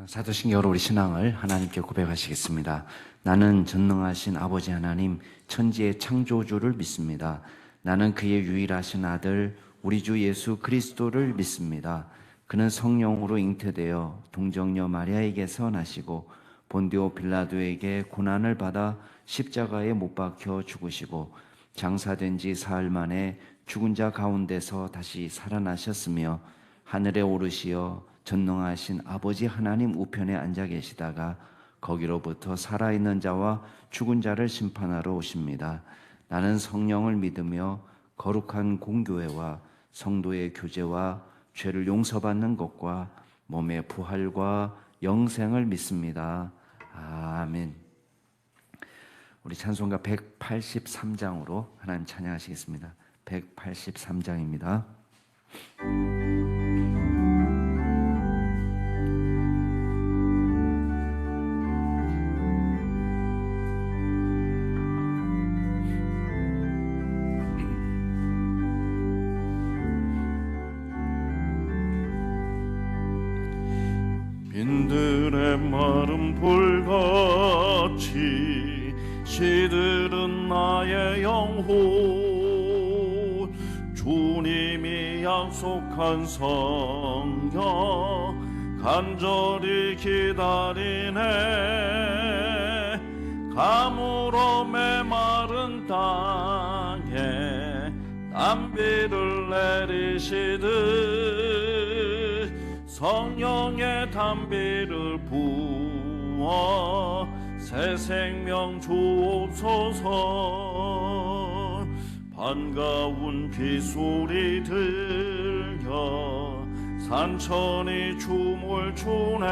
사도신경으로 우리 신앙을 하나님께 고백하시겠습니다. 나는 전능하신 아버지 하나님, 천지의 창조주를 믿습니다. 나는 그의 유일하신 아들, 우리 주 예수 그리스도를 믿습니다. 그는 성령으로 잉태되어 동정녀 마리아에게서 나시고 본디오 빌라도에게 고난을 받아 십자가에 못 박혀 죽으시고 장사된 지 사흘 만에 죽은 자 가운데서 다시 살아나셨으며 하늘에 오르시어 전능하신 아버지 하나님 우편에 앉아 계시다가 거기로부터 살아있는 자와 죽은 자를 심판하러 오십니다. 나는 성령을 믿으며 거룩한 공교회와 성도의 교제와 죄를 용서받는 것과 몸의 부활과 영생을 믿습니다. 아멘. 우리 찬송가 183장으로 하나님 찬양하시겠습니다. 183장입니다. 빈들의 마른 불같이 시들은 나의 영혼, 주님이 약속한 성령 간절히 기다리네. 가물어 메마른 땅에 담비를 내리시듯 성령의 담비를 부어 새 생명 주옵소서. 반가운 빗소리 들려 산천이 춤을 추네.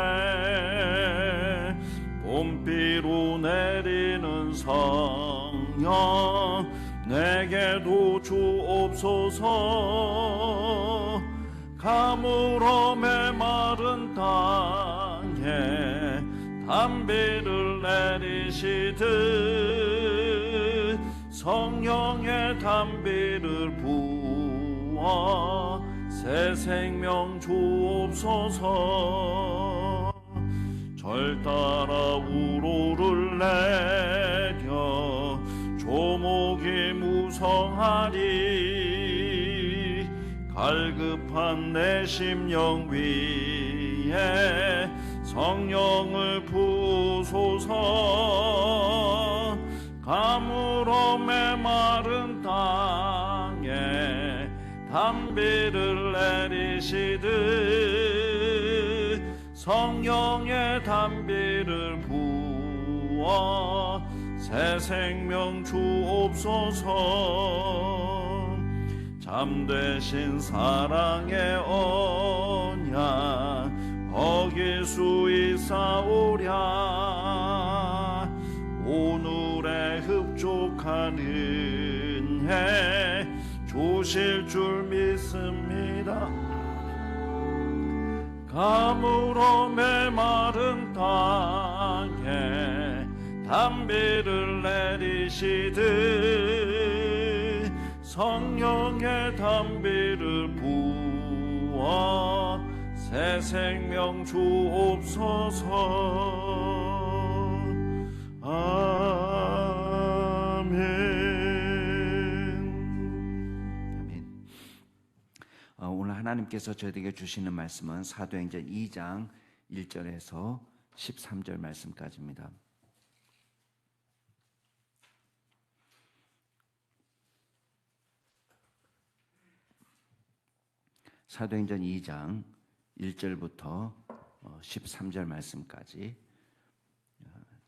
봄비로 내리는 성령 내게도 주옵소서. 가물어 메마른 땅에 담비를 내리시듯 성령의 담비를 부어 새 생명 주옵소서. 절 따라 우로를 내려 조목이 무성하리. 갈급한 내 심령 위에 성령을 부소서. 가물어 메마른 땅에 담비를 내리시듯 성령의 담비를 부어 새 생명 주옵소서. 참되신 사랑의 언약 어길 수 있사오랴. 오늘의 흡족한 은혜 주실 줄 믿습니다. 가물어 메마른 땅에 담비를 내리시듯 성령의 담비를 부어 새 생명 주옵소서. 아멘. 아멘. 오늘 하나님께서 저희에게 주시는 말씀은 사도행전 2장 1절에서 13절 말씀까지입니다. 사도행전 2장 1절부터 13절 말씀까지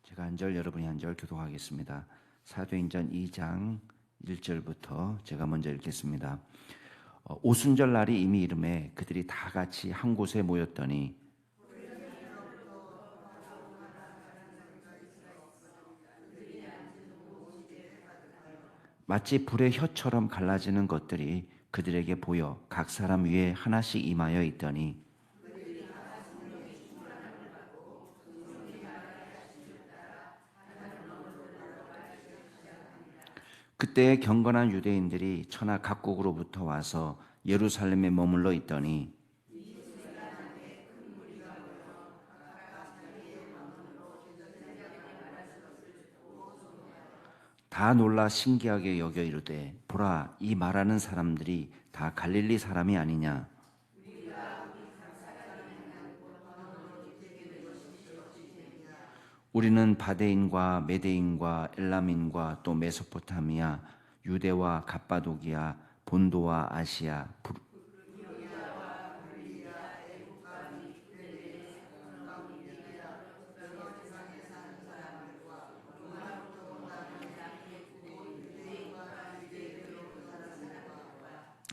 제가 한 절 여러분이 한 절 교독하겠습니다. 사도행전 2장 1절부터 제가 먼저 읽겠습니다. 오순절 날이 이미 이름에 그들이 다 같이 한 곳에 모였더니 마치 불의 혀처럼 갈라지는 것들이 그들에게 보여 각 사람 위에 하나씩 임하여 있더니 그때 경건한 유대인들이 천하 각국으로부터 와서 예루살렘에 머물러 있더니 다 놀라 신기하게 여겨 이르되 보라 이 말하는 사람들이 다 갈릴리 사람이 아니냐. 우리는 바데인과 메데인과 엘람인과 또 메소포타미아, 유대와 갑바도기아, 본도와 아시아,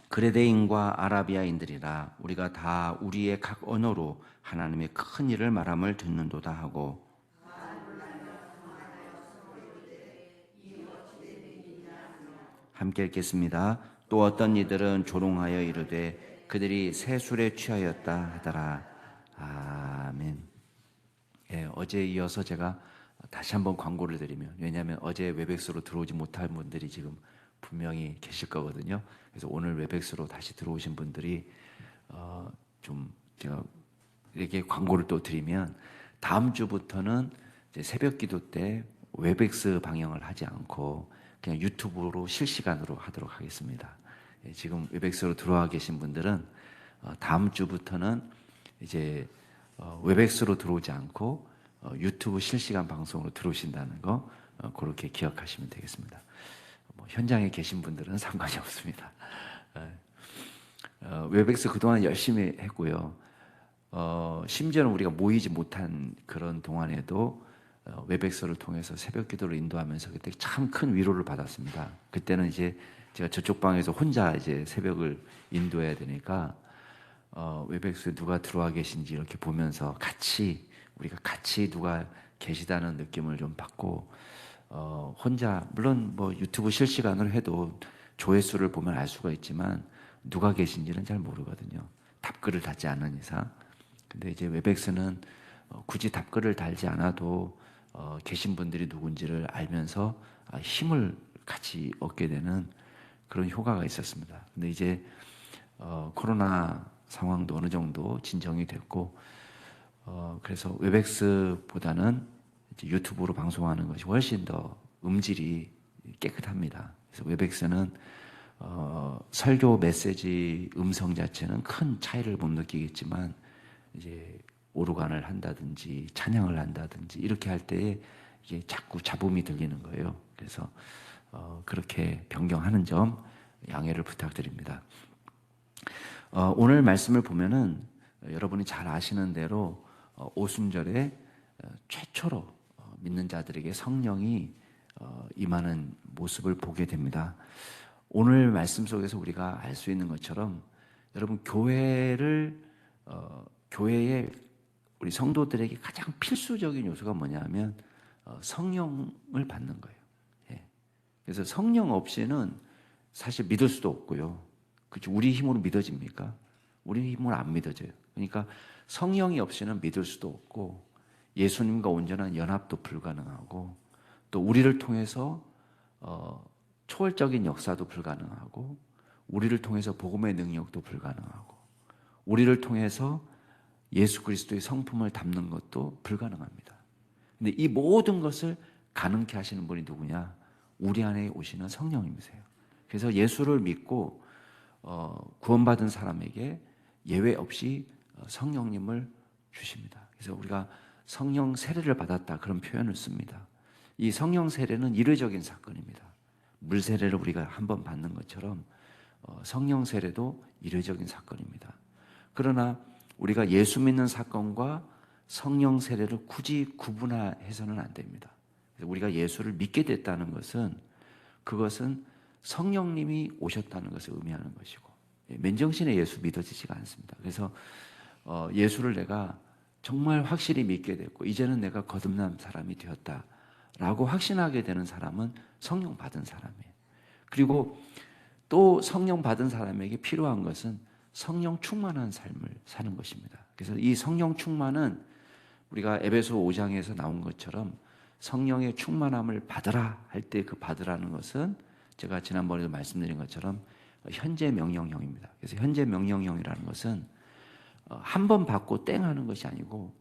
그레데인과 아라비아인들이라. 우리가 다 우리의 각 언어로 하나님의 큰 일을 말함을 듣는도다 하고, 함께 읽겠습니다. 또 어떤 이들은 조롱하여 이르되 그들이 새 술에 취하였다 하더라. 아멘. 예, 어제에 이어서 제가 다시 한번 광고를 드리면, 왜냐하면 어제 웨백스로 들어오지 못할 분들이 지금 분명히 계실 거거든요. 그래서 오늘 웨백스로 다시 들어오신 분들이 좀 제가 이렇게 광고를 또 드리면, 다음 주부터는 이제 새벽 기도 때 웨백스 방영을 하지 않고 그냥 유튜브로 실시간으로 하도록 하겠습니다. 예, 지금 웨백스로 들어와 계신 분들은 다음 주부터는 이제 웨백스로 들어오지 않고 유튜브 실시간 방송으로 들어오신다는 거 그렇게 기억하시면 되겠습니다. 뭐 현장에 계신 분들은 상관이 없습니다. 웨백스 그동안 열심히 했고요. 심지어는 우리가 모이지 못한 그런 동안에도 웨백스를 통해서 새벽 기도를 인도하면서 그때 참 큰 위로를 받았습니다. 그때는 이제 제가 저쪽 방에서 혼자 이제 새벽을 인도해야 되니까 웨백스에 누가 들어와 계신지 이렇게 보면서 우리가 같이 누가 계시다는 느낌을 좀 받고, 혼자 물론 뭐 유튜브 실시간으로 해도 조회수를 보면 알 수가 있지만 누가 계신지는 잘 모르거든요. 답글을 달지 않는 이상. 근데 이제 웨백스는 굳이 답글을 달지 않아도 계신 분들이 누군지를 알면서 힘을 같이 얻게 되는 그런 효과가 있었습니다. 근데 이제 코로나 상황도 어느 정도 진정이 됐고, 그래서 웨백스보다는 이제 유튜브로 방송하는 것이 훨씬 더 음질이 깨끗합니다. 그래서 웨백스는 설교 메시지 음성 자체는 큰 차이를 못 느끼겠지만, 이제 오르간을 한다든지 찬양을 한다든지 이렇게 할 때에 이게 자꾸 잡음이 들리는 거예요. 그래서 그렇게 변경하는 점 양해를 부탁드립니다. 오늘 말씀을 보면은 여러분이 잘 아시는 대로 오순절에 최초로 믿는 자들에게 성령이 임하는 모습을 보게 됩니다. 오늘 말씀 속에서 우리가 알 수 있는 것처럼, 여러분 교회에 우리 성도들에게 가장 필수적인 요소가 뭐냐면 성령을 받는 거예요. 예. 그래서 성령 없이는 사실 믿을 수도 없고요. 그렇죠? 우리 힘으로 믿어집니까? 우리 힘으로 안 믿어져요. 그러니까 성령이 없이는 믿을 수도 없고, 예수님과 온전한 연합도 불가능하고, 또 우리를 통해서 초월적인 역사도 불가능하고, 우리를 통해서 복음의 능력도 불가능하고, 우리를 통해서 예수 그리스도의 성품을 담는 것도 불가능합니다. 근데 이 모든 것을 가능케 하시는 분이 누구냐? 우리 안에 오시는 성령님이세요. 그래서 예수를 믿고 구원받은 사람에게 예외 없이 성령님을 주십니다. 그래서 우리가 성령 세례를 받았다, 그런 표현을 씁니다. 이 성령 세례는 이례적인 사건입니다. 물 세례를 우리가 한번 받는 것처럼 성령 세례도 이례적인 사건입니다. 그러나 우리가 예수 믿는 사건과 성령 세례를 굳이 구분해서는 안 됩니다. 우리가 예수를 믿게 됐다는 것은, 그것은 성령님이 오셨다는 것을 의미하는 것이고, 맨정신에 예수 믿어지지가 않습니다. 그래서 예수를 내가 정말 확실히 믿게 됐고, 이제는 내가 거듭난 사람이 되었다라고 확신하게 되는 사람은 성령 받은 사람이에요. 그리고 또 성령 받은 사람에게 필요한 것은 성령 충만한 삶을 사는 것입니다. 그래서 이 성령 충만은 우리가 에베소 5장에서 나온 것처럼 성령의 충만함을 받으라 할 때, 그 받으라는 것은 제가 지난번에도 말씀드린 것처럼 현재 명령형입니다. 그래서 현재 명령형이라는 것은 한 번 받고 땡 하는 것이 아니고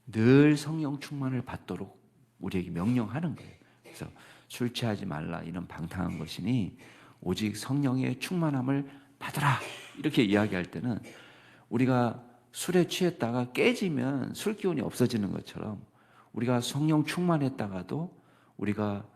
늘 성령 충만을 받도록 우리에게 명령하는 거예요. 그래서 술 취하지 말라 이런 방탕한 것이니 오직 성령의 충만함을 받으라 이렇게 이야기할 때는 우리가 술에 취했다가 깨지면 술 기운이 없어지는 것처럼 우리가 성령 충만했다가도 우리가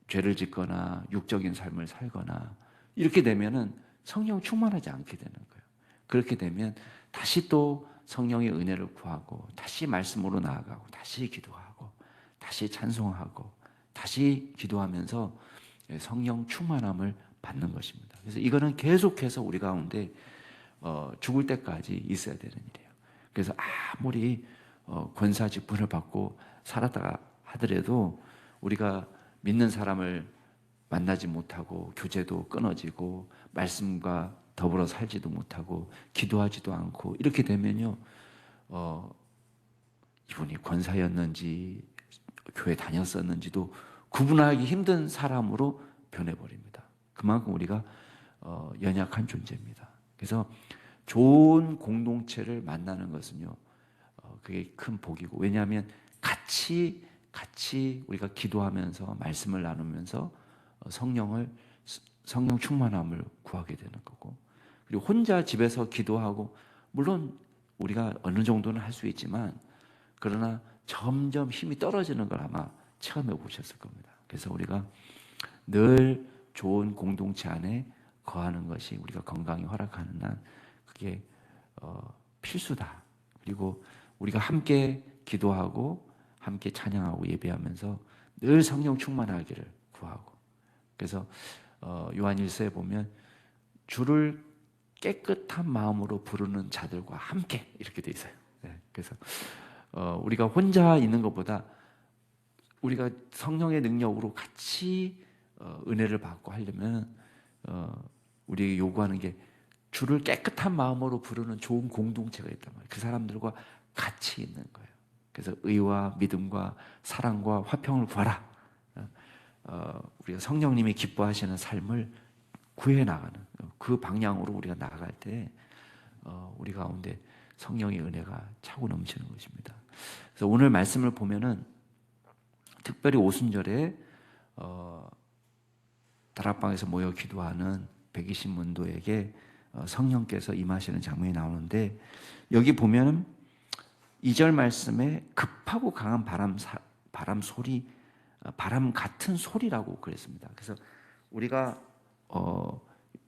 죄를 짓거나 육적인 삶을 살거나 이렇게 되면은 성령 충만하지 않게 되는 거예요. 그렇게 되면 다시 또 성령의 은혜를 구하고 다시 말씀으로 나아가고 다시 기도하고 다시 찬송하고 다시 기도하면서 성령 충만함을 받는 것입니다. 그래서 이거는 계속해서 우리 가운데 죽을 때까지 있어야 되는 일이에요. 그래서 아무리 권사 직분을 받고 살았다가 하더라도 우리가 믿는 사람을 만나지 못하고 교제도 끊어지고 말씀과 더불어 살지도 못하고 기도하지도 않고 이렇게 되면요, 이분이 권사였는지 교회 다녔었는지도 구분하기 힘든 사람으로 변해버립니다. 그만큼 우리가 연약한 존재입니다. 그래서 좋은 공동체를 만나는 것은요, 그게 큰 복이고, 왜냐하면 같이 우리가 기도하면서 말씀을 나누면서 성령 충만함을 구하게 되는 거고, 그리고 혼자 집에서 기도하고 물론 우리가 어느 정도는 할 수 있지만 그러나 점점 힘이 떨어지는 걸 아마 체험해 보셨을 겁니다. 그래서 우리가 늘 좋은 공동체 안에 거하는 것이 우리가 건강이 허락하는 한 그게 필수다. 그리고 우리가 함께 기도하고 함께 찬양하고 예배하면서 늘 성령 충만하기를 구하고, 그래서 요한일서에 보면 주를 깨끗한 마음으로 부르는 자들과 함께 이렇게 돼 있어요. 네, 그래서 우리가 혼자 있는 것보다 우리가 성령의 능력으로 같이 은혜를 받고 하려면 우리에게 요구하는 게 주를 깨끗한 마음으로 부르는 좋은 공동체가 있단 말이에요. 그 사람들과 같이 있는 거예요. 그래서 의와 믿음과 사랑과 화평을 구하라. 우리가 성령님이 기뻐하시는 삶을 구해 나가는 그 방향으로 우리가 나아갈 때 우리 가운데 성령의 은혜가 차고 넘치는 것입니다. 그래서 오늘 말씀을 보면은 특별히 오순절에 다락방에서 모여 기도하는 120문도에게 성령께서 임하시는 장면이 나오는데, 여기 보면 2절 말씀에 급하고 강한 바람 소리, 바람 같은 소리라고 그랬습니다. 그래서 우리가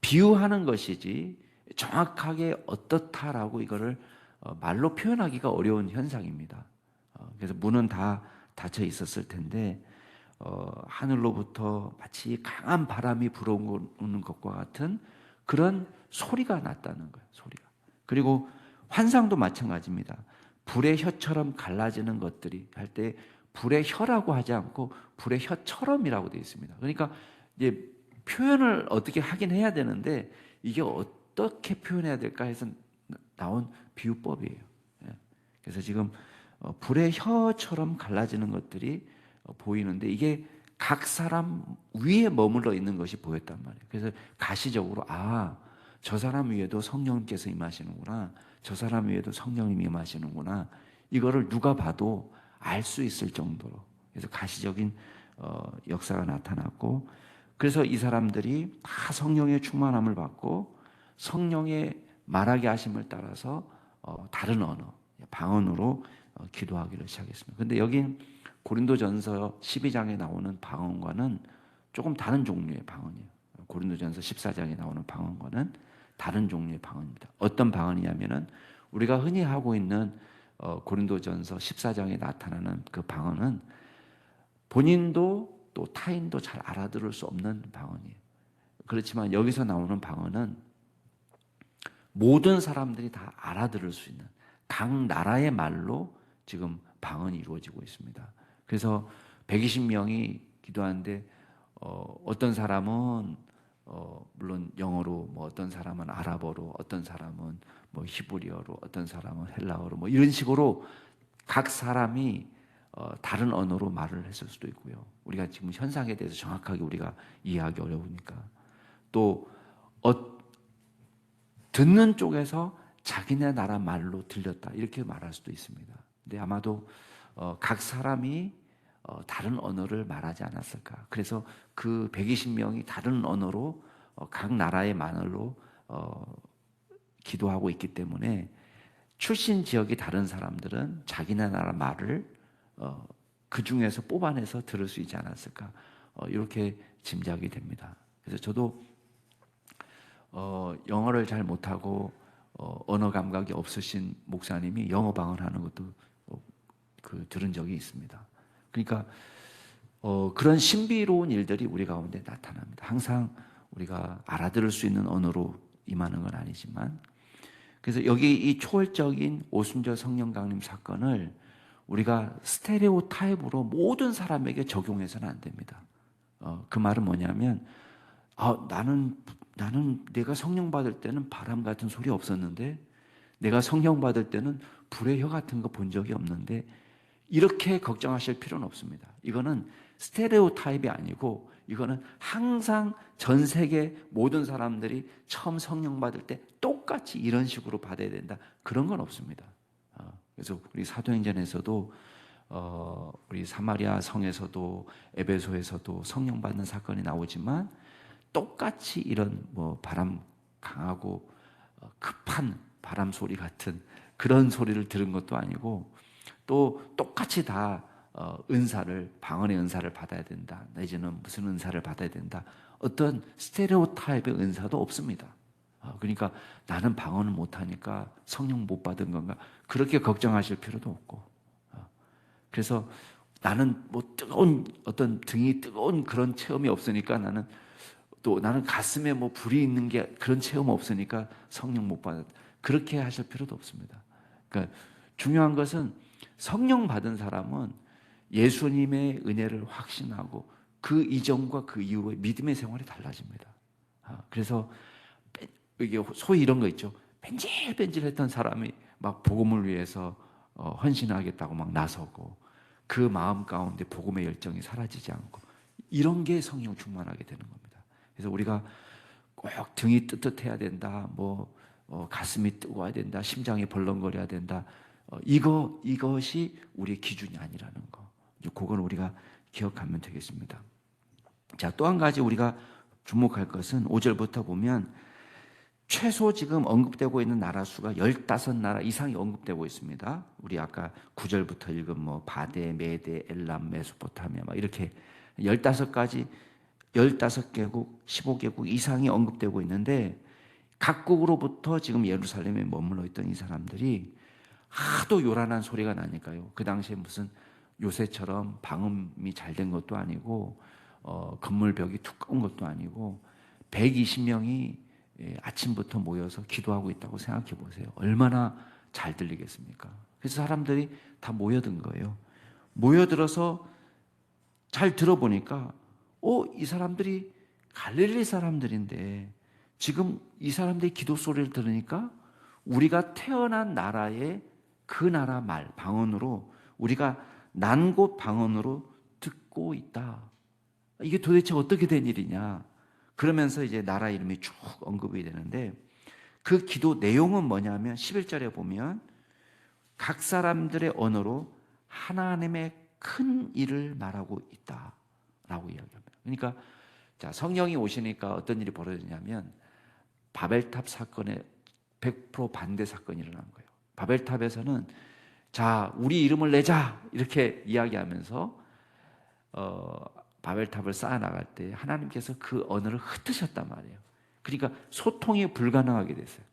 비유하는 것이지 정확하게 어떻다라고 이거를 말로 표현하기가 어려운 현상입니다. 그래서 문은 다 닫혀 있었을 텐데 하늘로부터 마치 강한 바람이 불어오는 것과 같은 그런 소리가 났다는 거예요. 소리가. 그리고 환상도 마찬가지입니다. 불의 혀처럼 갈라지는 것들이 할 때 불의 혀라고 하지 않고 불의 혀처럼이라고 되어 있습니다. 그러니까 이제 표현을 어떻게 하긴 해야 되는데 이게 어떻게 표현해야 될까 해서 나온 비유법이에요. 그래서 지금 불의 혀처럼 갈라지는 것들이 보이는데 이게 각 사람 위에 머물러 있는 것이 보였단 말이에요. 그래서 가시적으로 저 사람 위에도 성령께서 임하시는구나, 저 사람 위에도 성령님이 임하시는구나, 이거를 누가 봐도 알 수 있을 정도로, 그래서 가시적인 역사가 나타났고, 그래서 이 사람들이 다 성령의 충만함을 받고 성령의 말하게 하심을 따라서 다른 언어, 방언으로 기도하기를 시작했습니다. 그런데 여긴 고린도전서 12장에 나오는 방언과는 조금 다른 종류의 방언이에요. 고린도전서 14장에 나오는 방언과는 다른 종류의 방언입니다. 어떤 방언이냐면은 우리가 흔히 하고 있는 고린도전서 14장에 나타나는 그 방언은 본인도 또 타인도 잘 알아들을 수 없는 방언이에요. 그렇지만 여기서 나오는 방언은 모든 사람들이 다 알아들을 수 있는 각 나라의 말로 지금 방언이 이루어지고 있습니다. 그래서 120명이 기도하는데 어떤 사람은 물론 영어로, 뭐 어떤 사람은 아랍어로, 어떤 사람은 뭐 히브리어로, 어떤 사람은 헬라어로, 뭐 이런 식으로 각 사람이 다른 언어로 말을 했을 수도 있고요. 우리가 지금 현상에 대해서 정확하게 우리가 이해하기 어려우니까 또 듣는 쪽에서 자기네 나라 말로 들렸다 이렇게 말할 수도 있습니다. 근데 아마도 각 사람이 다른 언어를 말하지 않았을까? 그래서 그 120명이 다른 언어로 각 나라의 말로 기도하고 있기 때문에 출신 지역이 다른 사람들은 자기네 나라 말을 그 중에서 뽑아내서 들을 수 있지 않았을까? 이렇게 짐작이 됩니다. 그래서 저도 영어를 잘 못하고 언어 감각이 없으신 목사님이 영어 방언하는 것도 들은 적이 있습니다. 그러니까 그런 신비로운 일들이 우리 가운데 나타납니다. 항상 우리가 알아들을 수 있는 언어로 임하는 건 아니지만, 그래서 여기 이 초월적인 오순절 성령 강림 사건을 우리가 스테레오 타입으로 모든 사람에게 적용해서는 안 됩니다. 그 말은 뭐냐면, 나는 내가 성령 받을 때는 바람 같은 소리 없었는데, 내가 성령 받을 때는 불의 혀 같은 거 본 적이 없는데, 이렇게 걱정하실 필요는 없습니다. 이거는 스테레오 타입이 아니고, 이거는 항상 전 세계 모든 사람들이 처음 성령 받을 때 똑같이 이런 식으로 받아야 된다, 그런 건 없습니다. 그래서 우리 사도행전에서도 우리 사마리아 성에서도 에베소에서도 성령 받는 사건이 나오지만, 똑같이 이런 바람 강하고 급한 바람 소리 같은 그런 소리를 들은 것도 아니고, 또 똑같이 다 은사를, 방언의 은사를 받아야 된다, 내지는 무슨 은사를 받아야 된다, 어떤 스테레오 타입의 은사도 없습니다. 그러니까 나는 방언을 못하니까 성령 못 받은 건가, 그렇게 걱정하실 필요도 없고, 그래서 나는 어떤 등이 뜨거운 그런 체험이 없으니까, 나는 가슴에 불이 있는 게 그런 체험 없으니까 성령 못 받았다, 그렇게 하실 필요도 없습니다. 그러니까 중요한 것은 성령 받은 사람은 예수님의 은혜를 확신하고 그 이전과 그 이후의 믿음의 생활이 달라집니다. 그래서 이게 소위 이런 거 있죠. 뺀질뺀질했던 사람이 막 복음을 위해서 헌신하겠다고 막 나서고, 그 마음 가운데 복음의 열정이 사라지지 않고, 이런 게 성령 충만하게 되는 겁니다. 그래서 우리가 꼭 등이 뜨뜻해야 된다, 가슴이 뜨거워야 된다, 심장이 벌렁거려야 된다, 이것이 우리의 기준이 아니라는 거, 그건 우리가 기억하면 되겠습니다. 자, 또 한 가지 우리가 주목할 것은 5절부터 보면 최소 지금 언급되고 있는 나라 수가 15나라 이상이 언급되고 있습니다. 우리 아까 9절부터 읽은 바데, 메데, 엘람, 메소포타미아 이렇게 15개국, 15개국 이상이 언급되고 있는데, 각국으로부터 지금 예루살렘에 머물러 있던 이 사람들이 하도 요란한 소리가 나니까요. 그 당시에 무슨 요새처럼 방음이 잘 된 것도 아니고 건물벽이 두꺼운 것도 아니고 120명이 아침부터 모여서 기도하고 있다고 생각해 보세요. 얼마나 잘 들리겠습니까? 그래서 사람들이 다 모여든 거예요. 모여들어서 잘 들어보니까 이 사람들이 갈릴리 사람들인데, 지금 이 사람들의 기도 소리를 들으니까 우리가 태어난 나라의 그 나라 말, 방언으로, 우리가 난 곳 방언으로 듣고 있다. 이게 도대체 어떻게 된 일이냐. 그러면서 이제 나라 이름이 쭉 언급이 되는데, 그 기도 내용은 뭐냐면 11절에 보면 각 사람들의 언어로 하나님의 큰 일을 말하고 있다라고 이야기합니다. 그러니까 자, 성령이 오시니까 어떤 일이 벌어지냐면 바벨탑 사건에 100% 반대 사건이 일어난 거예요. 바벨탑에서는 자, 우리 이름을 내자 이렇게 이야기하면서 바벨탑을 쌓아나갈 때 하나님께서 그 언어를 흩으셨단 말이에요. 그러니까 소통이 불가능하게 됐어요.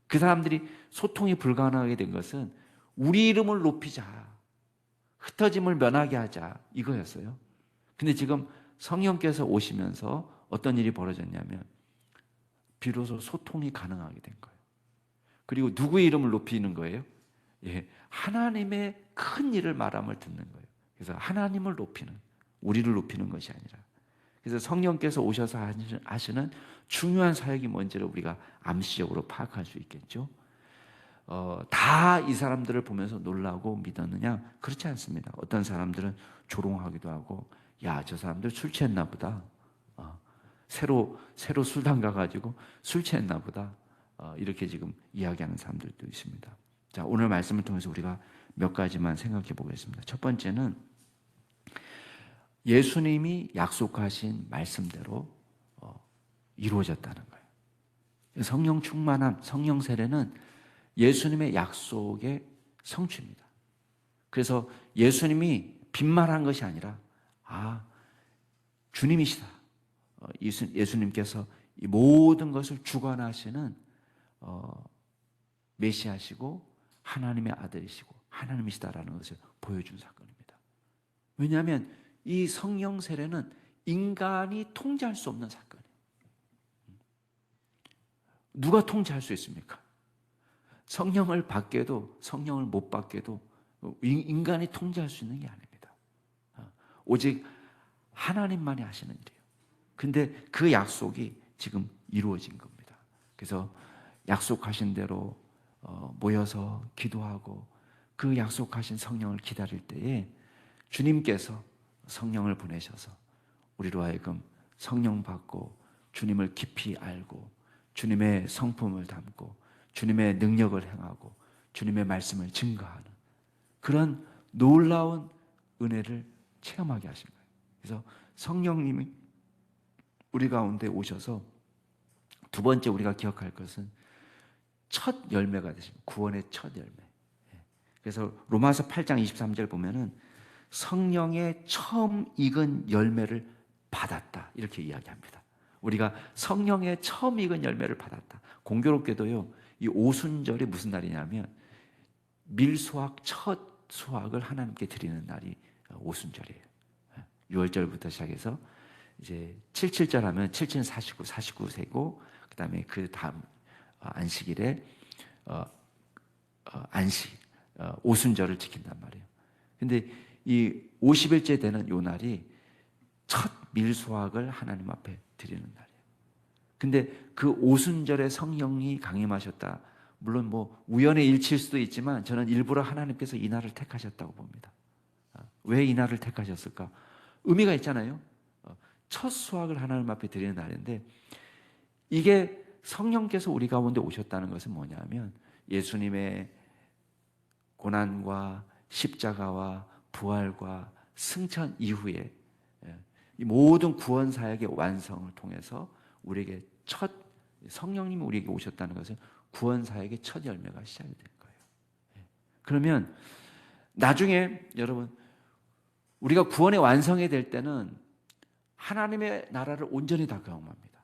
그 사람들이 소통이 불가능하게 된 것은 우리 이름을 높이자, 흩어짐을 면하게 하자, 이거였어요. 근데 지금 성령께서 오시면서 어떤 일이 벌어졌냐면 비로소 소통이 가능하게 된 거예요. 그리고 누구의 이름을 높이는 거예요? 하나님의 큰 일을 말함을 듣는 거예요. 그래서 하나님을 높이는, 우리를 높이는 것이 아니라, 그래서 성령께서 오셔서 하시는 중요한 사역이 뭔지를 우리가 암시적으로 파악할 수 있겠죠. 다 이 사람들을 보면서 놀라고 믿었느냐? 그렇지 않습니다. 어떤 사람들은 조롱하기도 하고, 야, 저 사람들 술 취했나 보다. 새로 술 담가가지고 술 취했나 보다. 이렇게 지금 이야기하는 사람들도 있습니다. 자, 오늘 말씀을 통해서 우리가 몇 가지만 생각해 보겠습니다. 첫 번째는 예수님이 약속하신 말씀대로 이루어졌다는 거예요. 성령 충만함, 성령 세례는 예수님의 약속의 성취입니다. 그래서 예수님이 빈말한 것이 아니라 주님이시다. 예수님께서 이 모든 것을 주관하시는 메시아시고 하나님의 아들이시고 하나님이시다라는 것을 보여준 사건입니다. 왜냐하면 이 성령 세례는 인간이 통제할 수 없는 사건이에요. 누가 통제할 수 있습니까? 성령을 받게도 성령을 못 받게도 인간이 통제할 수 있는 게 아닙니다. 오직 하나님만이 하시는 일이에요. 근데 그 약속이 지금 이루어진 겁니다. 그래서 약속하신 대로 모여서 기도하고 그 약속하신 성령을 기다릴 때에 주님께서 성령을 보내셔서 우리로 하여금 성령 받고 주님을 깊이 알고 주님의 성품을 담고 주님의 능력을 행하고 주님의 말씀을 증거하는 그런 놀라운 은혜를 체험하게 하신 거예요. 그래서 성령님이 우리 가운데 오셔서 두 번째 우리가 기억할 것은 첫 열매가 되십니다. 구원의 첫 열매. 그래서 로마서 8장 23절 보면은 성령의 처음 익은 열매를 받았다 이렇게 이야기합니다. 우리가 성령의 처음 익은 열매를 받았다. 공교롭게도요, 이 오순절이 무슨 날이냐면 밀수확 첫 수확을 하나님께 드리는 날이 오순절이에요. 6월절부터 시작해서 이제 77절 하면 77은 49세고 그다음에 그 다음 안식일에 안식 오순절을 지킨단 말이에요. 근데 이 50일째 되는 요 날이 첫 밀수확을 하나님 앞에 드리는 날이에요. 근데 그 오순절에 성령이 강림하셨다. 물론 뭐 우연의 일치일 수도 있지만 저는 일부러 하나님께서 이 날을 택하셨다고 봅니다. 왜 이 날을 택하셨을까? 의미가 있잖아요. 첫 수확을 하나님 앞에 드리는 날인데 이게 성령께서 우리 가운데 오셨다는 것은 뭐냐면 예수님의 고난과 십자가와 부활과 승천 이후에 이 모든 구원 사역의 완성을 통해서 우리에게 첫 성령님이 우리에게 오셨다는 것은 구원 사역의 첫 열매가 시작이 된 거예요. 그러면 나중에 여러분 우리가 구원의 완성이 될 때는 하나님의 나라를 온전히 다 경험합니다.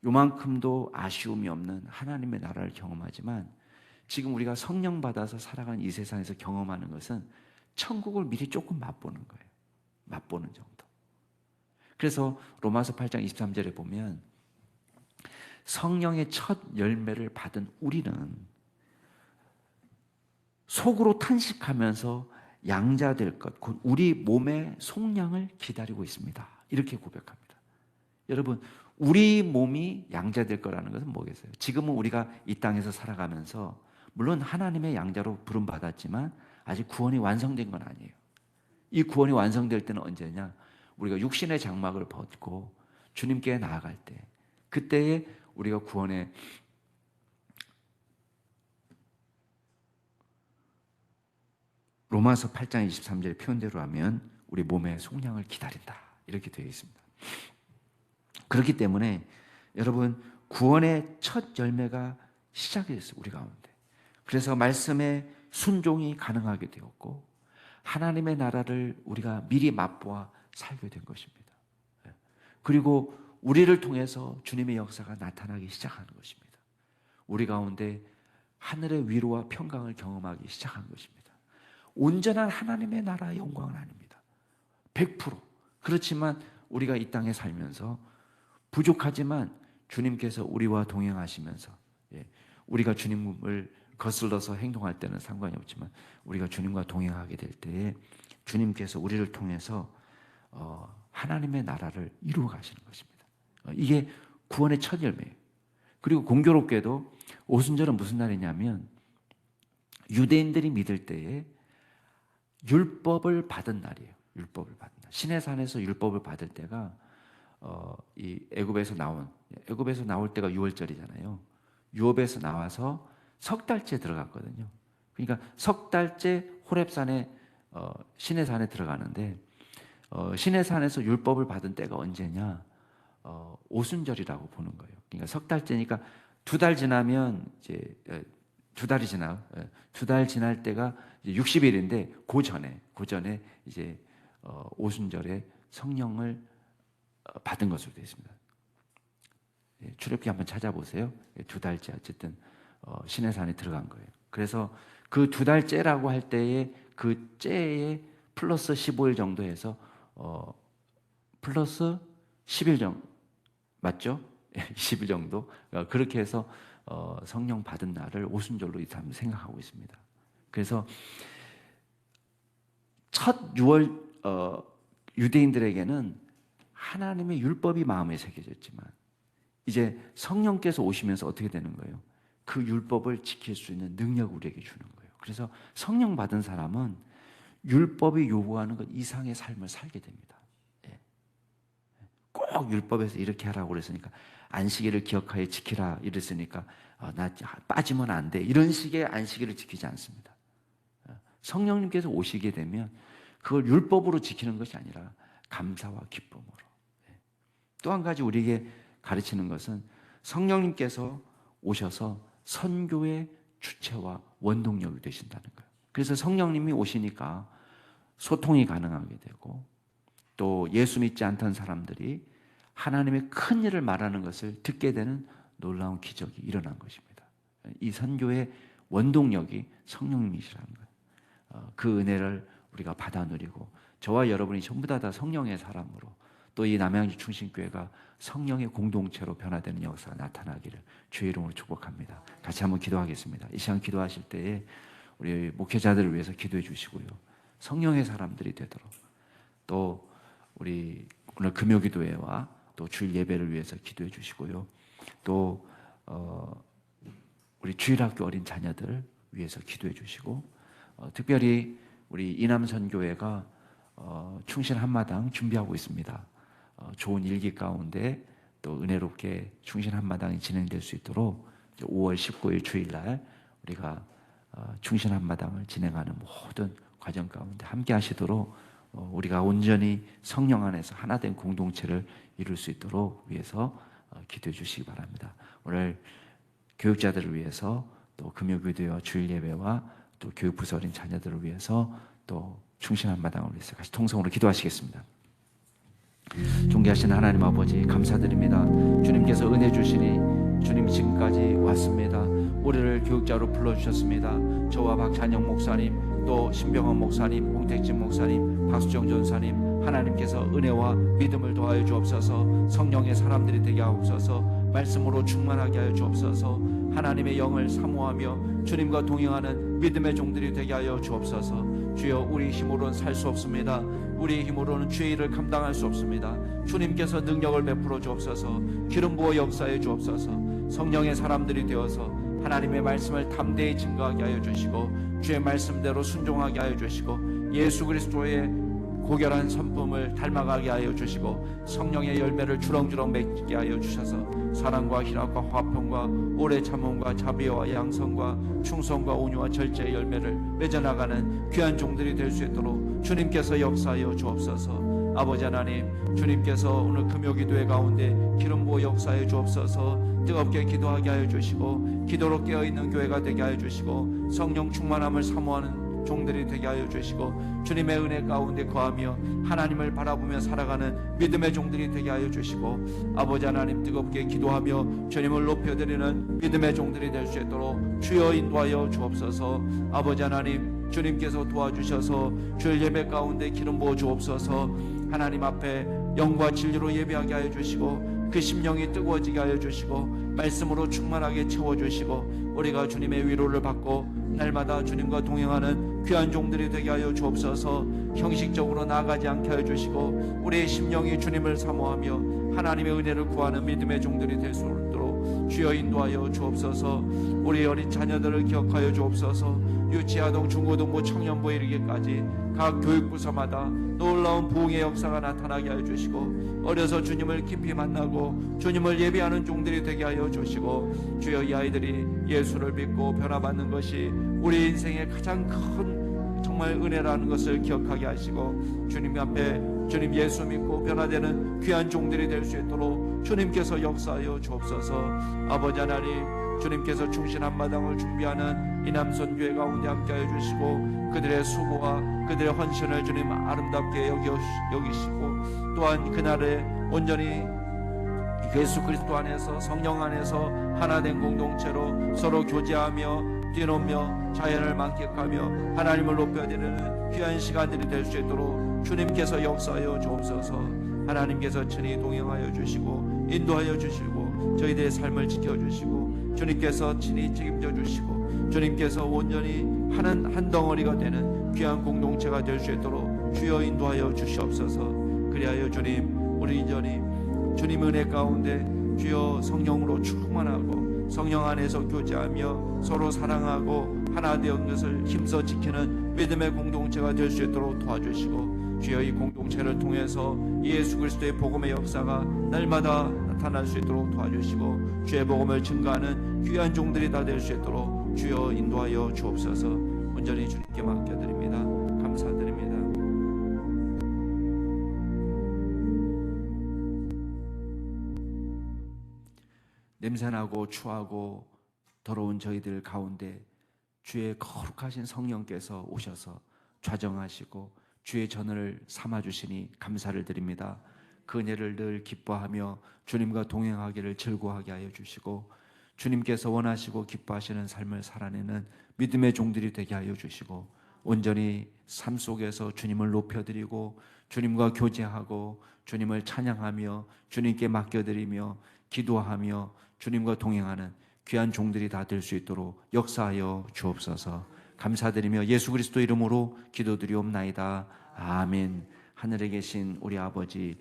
요만큼도 아쉬움이 없는 하나님의 나라를 경험하지만 지금 우리가 성령 받아서 살아가는 이 세상에서 경험하는 것은 천국을 미리 조금 맛보는 거예요. 맛보는 정도. 그래서 로마서 8장 23절에 보면 성령의 첫 열매를 받은 우리는 속으로 탄식하면서 양자될 것, 곧 우리 몸의 속량을 기다리고 있습니다. 이렇게 고백합니다. 여러분, 우리 몸이 양자될 거라는 것은 뭐겠어요? 지금은 우리가 이 땅에서 살아가면서 물론 하나님의 양자로 부름받았지만 아직 구원이 완성된 건 아니에요. 이 구원이 완성될 때는 언제냐? 우리가 육신의 장막을 벗고 주님께 나아갈 때, 그때에 우리가 구원의 로마서 8장 23절의 표현대로 하면 우리 몸의 속량을 기다린다 이렇게 되어 있습니다. 그렇기 때문에 여러분 구원의 첫 열매가 시작이 됐어요. 우리 가운데. 그래서 말씀에 순종이 가능하게 되었고 하나님의 나라를 우리가 미리 맛보아 살게 된 것입니다. 그리고 우리를 통해서 주님의 역사가 나타나기 시작하는 것입니다. 우리 가운데 하늘의 위로와 평강을 경험하기 시작한 것입니다. 온전한 하나님의 나라의 영광은 아닙니다. 100%. 그렇지만 우리가 이 땅에 살면서 부족하지만 주님께서 우리와 동행하시면서 우리가 주님을 거슬러서 행동할 때는 상관이 없지만 우리가 주님과 동행하게 될 때에 주님께서 우리를 통해서 하나님의 나라를 이루어 가시는 것입니다. 이게 구원의 첫 열매예요. 그리고 공교롭게도 오순절은 무슨 날이냐면 유대인들이 믿을 때에 율법을 받은 날이에요. 율법을 받은 날. 시내산에서 율법을 받을 때가 이 애굽에서 나올 때가 6월절이잖아요. 유업에서 나와서 석 달째 신의 산에서 율법을 받은 때가 언제냐? 오순절이라고 보는 거예요. 그러니까 석 달째니까 2달 지나면 이제 2달이 지나 2달 지날 때가 이제 60일인데 그 전에 이제 오순절에 성령을 받은 것으로 되어 있습니다. 출애굽기 한번 찾아보세요. 2달째 어쨌든 신의 산에 들어간 거예요. 그래서 그 2달째라고 할 때에 그 째에 플러스 15일 정도 해서 플러스 10일 정도 맞죠? 20일 정도 그렇게 해서 성령 받은 날을 오순절로 이 사람은 생각하고 있습니다. 그래서 첫 6월 유대인들에게는 하나님의 율법이 마음에 새겨졌지만 이제 성령께서 오시면서 어떻게 되는 거예요? 그 율법을 지킬 수 있는 능력을 우리에게 주는 거예요. 그래서 성령 받은 사람은 율법이 요구하는 것 이상의 삶을 살게 됩니다. 꼭 율법에서 이렇게 하라고 그랬으니까 안식일을 기억하여 지키라 이랬으니까 나 빠지면 안 돼 이런 식의 안식일을 지키지 않습니다. 성령님께서 오시게 되면 그걸 율법으로 지키는 것이 아니라 감사와 기쁨으로. 또 한 가지 우리에게 가르치는 것은 성령님께서 오셔서 선교의 주체와 원동력이 되신다는 거예요. 그래서 성령님이 오시니까 소통이 가능하게 되고 또 예수 믿지 않던 사람들이 하나님의 큰 일을 말하는 것을 듣게 되는 놀라운 기적이 일어난 것입니다. 이 선교의 원동력이 성령님이시라는 거예요. 그 은혜를 우리가 받아 누리고 저와 여러분이 전부 다 성령의 사람으로 또 이 남양주 충신교회가 성령의 공동체로 변화되는 역사가 나타나기를 주의 이름으로 축복합니다. 같이 한번 기도하겠습니다. 이 시간 기도하실 때에 우리 목회자들을 위해서 기도해 주시고요. 성령의 사람들이 되도록 또 우리 오늘 금요기도회와 또 주일 예배를 위해서 기도해 주시고요. 또 우리 주일학교 어린 자녀들 위해서 기도해 주시고 특별히 우리 이남선교회가 충신 한마당 준비하고 있습니다. 좋은 일기 가운데 또 은혜롭게 충신 한마당이 진행될 수 있도록 5월 19일 주일날 우리가 충신 한마당을 진행하는 모든 과정 가운데 함께 하시도록 우리가 온전히 성령 안에서 하나된 공동체를 이룰 수 있도록 위해서 기도해 주시기 바랍니다. 오늘 교육자들을 위해서 또 금요기도와 주일 예배와 또 교육부서 어린 자녀들을 위해서 또 충신 한마당을 위해서 같이 통성으로 기도하시겠습니다. 존귀하신 하나님 아버지 감사드립니다. 주님께서 은혜 주시니 주님이 지금까지 왔습니다. 우리를 교육자로 불러주셨습니다. 저와 박찬영 목사님 또 신병헌 목사님, 홍택진 목사님, 박수정 전사님 하나님께서 은혜와 믿음을 더하여 주옵소서. 성령의 사람들이 되게 하옵소서. 말씀으로 충만하게 하여 주옵소서. 하나님의 영을 사모하며 주님과 동행하는 믿음의 종들이 되게 하여 주옵소서. 주여 우리 힘으로는 살 수 없습니다. 우리의 힘으로는 주의 일을 감당할 수 없습니다. 주님께서 능력을 베풀어 주옵소서. 기름 부어 역사해 주옵소서. 성령의 사람들이 되어서 하나님의 말씀을 담대히 증거하게 하여 주시고 주의 말씀대로 순종하게 하여 주시고 예수 그리스도의 고결한 성품을 닮아가게 하여 주시고 성령의 열매를 주렁주렁 맺게 하여 주셔서 사랑과 희락과 화평과 오래 참음과 자비와 양성과 충성과 온유와 절제의 열매를 맺어나가는 귀한 종들이 될 수 있도록 주님께서 역사하여 주옵소서. 아버지 하나님, 주님께서 오늘 금요기도회 가운데 기름 부어 역사하여 주옵소서. 뜨겁게 기도하게 하여 주시고 기도로 깨어있는 교회가 되게 하여 주시고 성령 충만함을 사모하는 종들이 되게 하여 주시고 주님의 은혜 가운데 거하며 하나님을 바라보며 살아가는 믿음의 종들이 되게 하여 주시고 아버지 하나님 뜨겁게 기도하며 주님을 높여드리는 믿음의 종들이 될 수 있도록 주여 인도하여 주옵소서. 아버지 하나님 주님께서 도와주셔서 주일 예배 가운데 기름 부어 주옵소서. 하나님 앞에 영과 진리로 예배하게 하여 주시고 그 심령이 뜨거워지게 하여 주시고 말씀으로 충만하게 채워주시고 우리가 주님의 위로를 받고 날마다 주님과 동행하는 귀한 종들이 되게 하여 주옵소서. 형식적으로 나아가지 않게 하여 주시고 우리의 심령이 주님을 사모하며 하나님의 은혜를 구하는 믿음의 종들이 될 수 있도록 주여 인도하여 주옵소서. 우리 어린 자녀들을 기억하여 주옵소서. 유치아동, 중고등부, 청년부에 이르기까지 각 교육부서마다 놀라운 부흥의 역사가 나타나게 하여 주시고 어려서 주님을 깊이 만나고 주님을 예배하는 종들이 되게 하여 주시고 주여 이 아이들이 예수를 믿고 변화받는 것이 우리 인생의 가장 큰 정말 은혜라는 것을 기억하게 하시고 주님 앞에 주님 예수 믿고 변화되는 귀한 종들이 될 수 있도록 주님께서 역사하여 주옵소서. 아버지 하나님, 주님께서 충신한 마당을 준비하는 이 남선교회 가운데 함께하여 주시고 그들의 수고와 그들의 헌신을 주님 아름답게 여기시고 또한 그날에 온전히 예수 그리스도 안에서 성령 안에서 하나된 공동체로 서로 교제하며 뛰노며 자연을 만끽하며 하나님을 높여드리는 귀한 시간들이 될 수 있도록 주님께서 역사하여 주옵소서. 하나님께서 친히 동행하여 주시고 인도하여 주시고 저희들의 삶을 지켜주시고 주님께서 친히 책임져 주시고 주님께서 온전히 한 덩어리가 되는 귀한 공동체가 될 수 있도록 주여 인도하여 주시옵소서. 그리하여 주님, 우리 주님 은혜 가운데 주여 성령으로 충만하고 성령 안에서 교제하며 서로 사랑하고 하나 되어 것을 힘써 지키는 믿음의 공동체가 될 수 있도록 도와주시고 주여 이 공동체를 통해서 예수 그리스도의 복음의 역사가 날마다 나타날 수 있도록 도와주시고 주의 복음을 증거하는 귀한 종들이 다 될 수 있도록 주여 인도하여 주옵소서. 온전히 주님께 맡겨드립니다. 감사드립니다. 냄새나고 추하고 더러운 저희들 가운데 주의 거룩하신 성령께서 오셔서 좌정하시고 주의 전을 삼아주시니 감사를 드립니다. 그 은혜를 늘 기뻐하며 주님과 동행하기를 즐거워하게 하여 주시고 주님께서 원하시고 기뻐하시는 삶을 살아내는 믿음의 종들이 되게 하여 주시고 온전히 삶 속에서 주님을 높여드리고 주님과 교제하고 주님을 찬양하며 주님께 맡겨드리며 기도하며 주님과 동행하는 귀한 종들이 다 될 수 있도록 역사하여 주옵소서. 감사드리며 예수 그리스도 이름으로 기도드리옵나이다. 아멘. 하늘에 계신 우리 아버지의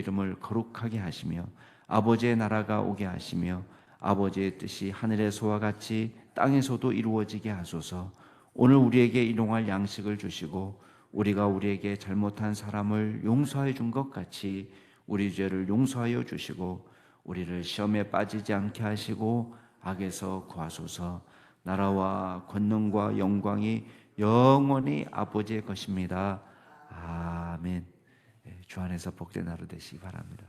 이름을 거룩하게 하시며 아버지의 나라가 오게 하시며 아버지의 뜻이 하늘에서와 같이 땅에서도 이루어지게 하소서. 오늘 우리에게 일용할 양식을 주시고 우리가 우리에게 잘못한 사람을 용서해 준 것 같이 우리 죄를 용서하여 주시고 우리를 시험에 빠지지 않게 하시고 악에서 구하소서. 나라와 권능과 영광이 영원히 아버지의 것입니다. 아멘. 주 안에서 복된 하루 되시기 바랍니다.